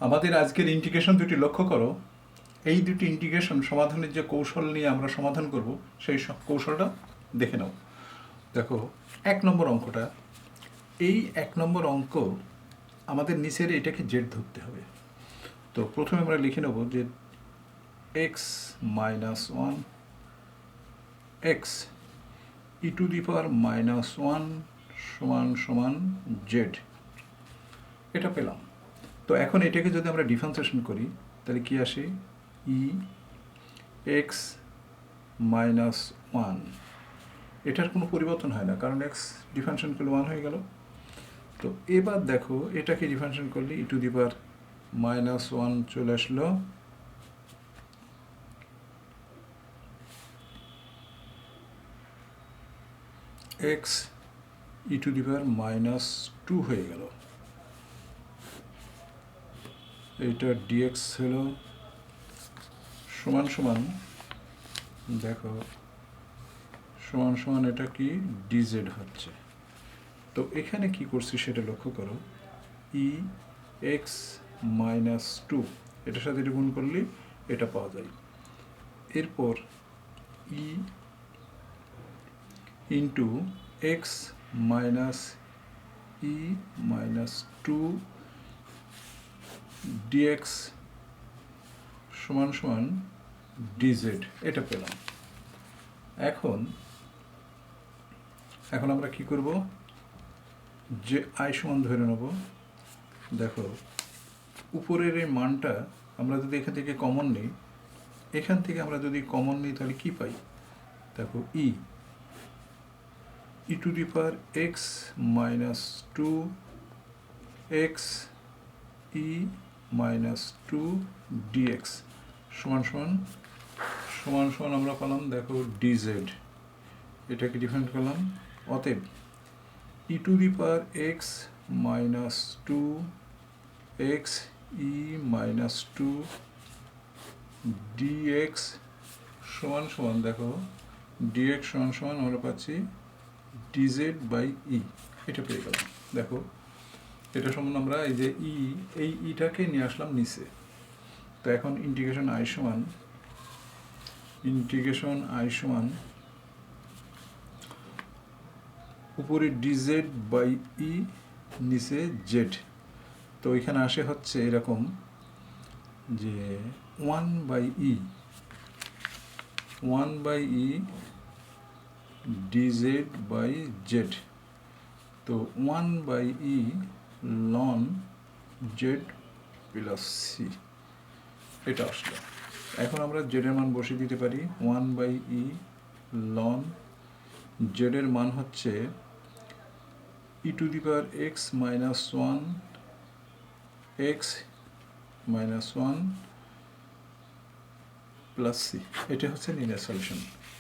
আমাদের আজকের ইন্টিগ্রেশন দুটি লক্ষ্য করো। এই দুটি ইন্টিগ্রেশন সমাধানের যে কৌশল নিয়ে আমরা সমাধান করব সেই কৌশলটা দেখে নাও। দেখো, 1 নম্বর অঙ্কটা, এই 1 নম্বর অঙ্ক আমাদের নিচের এটাকে জেড ধরতে হবে। তো প্রথমে আমরা লিখে নেব যে x minus one x e to the power minus one সমান সমান জেড, এটা পেলাম। তো এখন এটাকে যদি আমরা ডিফারেন্সিয়েশন করি তাহলে কি আসে, ই এক্স মাইনাস ওয়ান, এটার কোনো পরিবর্তন হয় না কারণ এক্স ডিফারেন্সিয়েশন করলে ওয়ান হয়ে গেল। তো এবার দেখো এটাকে ডিফারেন্সিয়েশন করলে e to the power minus one চলে আসলো, x e to the power minus two হয়ে গেল। এইটা ডিএক্স হলো সমান সমান, দেখো সমান সমান এটা কি ডিজেড হচ্ছে। তো এখানে কি করছি সেটা লক্ষ্য করো, ই এক্স মাইনাস টু, এটার সাথে এটা গুণ করলে এটা পাওয়া যায়। এরপর ই into x minus E minus two dx সমান সমান ডিজেড, এটা পেলাম। এখন আমরা কি করব, যে আই সমান ধরে নেব। দেখো উপরের এই মানটা আমরা যদি এখান থেকে কমন নিই, এখান থেকে আমরা যদি কমন নিই তাহলে কি পাই, দেখো e e to the power x minus two x e minus two dx সমান সমান আমরা পেলাম, দেখো ডিজেড, এটাকে ডিফাইন করলাম। অতএব e to the power x minus two x e minus two dx সমান সমান, দেখো ডিএক্স সমান সমান আমরা পাচ্ছি ডিজেড বাই ই, এটা পেয়ে গেলাম। দেখো এটা সমান আমরা এই যে এই ইটাকে নিয়ে আসলাম নিচে। তো এখন ইন্টিগ্রেশন আই সমান উপরে ডিজেড বাই ই নিচে জেড। তো এখানে আসে হচ্ছে এরকম যে 1/e ডিজেড বাই জেড। তো 1/e loan Z plus C, এটা আসলো। এখন আমরা জেডের মান বসিয়ে দিতে পারি। 1/e লন জেডের মান হচ্ছে e to the power x minus one x minus one plus C, এটা হচ্ছে নির্ণয় সলিউশন।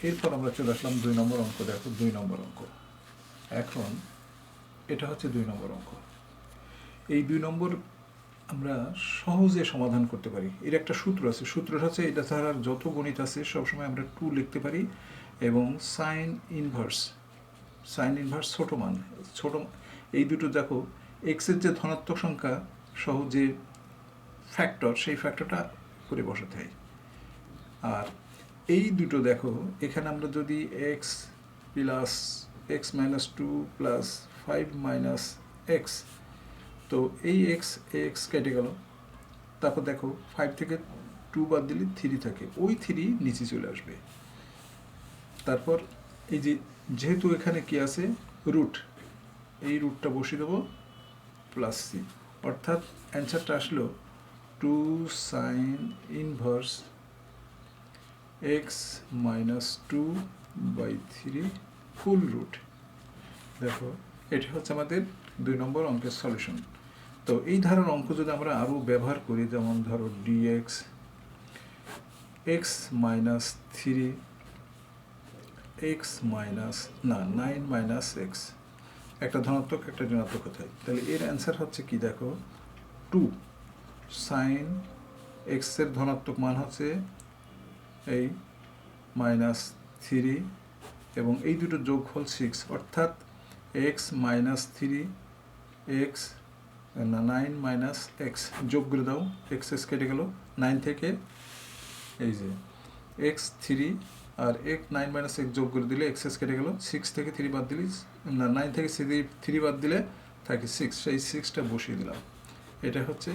এরপর আমরা চলে আসলাম 2 নম্বর অঙ্ক। দেখো 2 নম্বর অঙ্ক, এখন এটা হচ্ছে 2 নম্বর অঙ্ক। এই 2 নম্বর আমরা সহজে সমাধান করতে পারি। এর একটা সূত্র আছে, সূত্রটা হচ্ছে এটা ছাড়া যত গণিত আছে সবসময় আমরা 2 লিখতে পারি এবং সাইন ইনভার্স ছোট এই দুটো, দেখো এক্সের যে ধনাত্মক সংখ্যা সহ যে ফ্যাক্টর, সেই ফ্যাক্টরটা করে বসাতে হয়। আর এই দুটো দেখো এখানে আমরা যদি x plus x minus two plus 5 minus x, তো এই এক্স কেটে গেল। তারপর দেখো 5 থেকে 2 বাদ দিলে 3 থাকে, ওই 3 নিচে চলে আসবে। তারপর এই যে যেহেতু এখানে কি আছে রুট, এই রুটটা বসিয়ে দেবো প্লাস সি, অর্থাৎ অ্যান্সারটা আসলো 2 সাইন ইনভার্স এক্স মাইনাস 2/3 ফুল রুট। দেখো এটা হচ্ছে আমাদের 2 নম্বর অঙ্কের সলিউশন। তো এই ধারার অঙ্ক যদি আমরা আরও ব্যবহার করি, যেমন ধরো d x x minus 3 x minus 9 minus x, একটা ধনাত্মক একটা ঋণাত্মক কোথায়, তাহলে এর অ্যান্সার হচ্ছে কি, দেখো 2 সাইন এক্সের ধনাত্মক মান হচ্ছে এই -3 এবং এই দুটো যোগফল 6, অর্থাৎ এক্স মাইনাস 3 এক্স না 9 মাইনাস এক্স যোগ করে দাও, এক্স এক্স কেটে গেল, 9 থেকে এই যে এক্স 3 আর এক্স 9 মাইনাস এক্স যোগ করে দিলে এক্স এক্স কেটে গেল, 6 থেকে 3 বাদ দিলে না 9 থেকে 3 বাদ দিলে থাকে 6, সেই 6টা বসিয়ে দিলাম। এটা হচ্ছে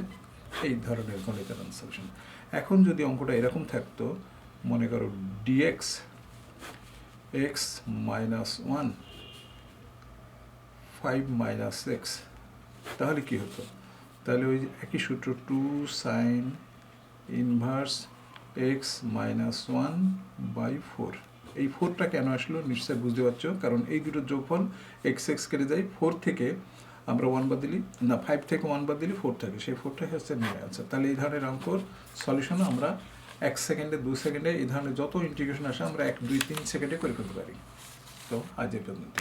এই ধরনের গণিতের সলিউশন। এখন যদি অঙ্কটা এরকম থাকতো, মনে করো d x x minus 1 5 minus x, তাহলে কি হতো? তাহলে ওই একই সূত্র 2 সাইন ইনভার্স এক্স মাইনাস 1/4। এই 4টা কেন আসলো নিশ্চয়ই বুঝতে পারছো, কারণ এই দুটোর যোগফল এক্স এক্স কেটে যায়, 4 থেকে আমরা 1 বাদ দিলি না 5 থেকে 1 বাদ দিলে 4 থাকে, সেই 4টাই হচ্ছে মেন আনসার। তাহলে এই ধরনের অঙ্কর সলিউশন আমরা 1 সেকেন্ডে 2 সেকেন্ডে এই ধরনের যত ইন্টিগ্রেশন আসে আমরা 1 2 3 সেকেন্ডে করে ফেলতে পারি। তো আজ এ পর্যন্ত।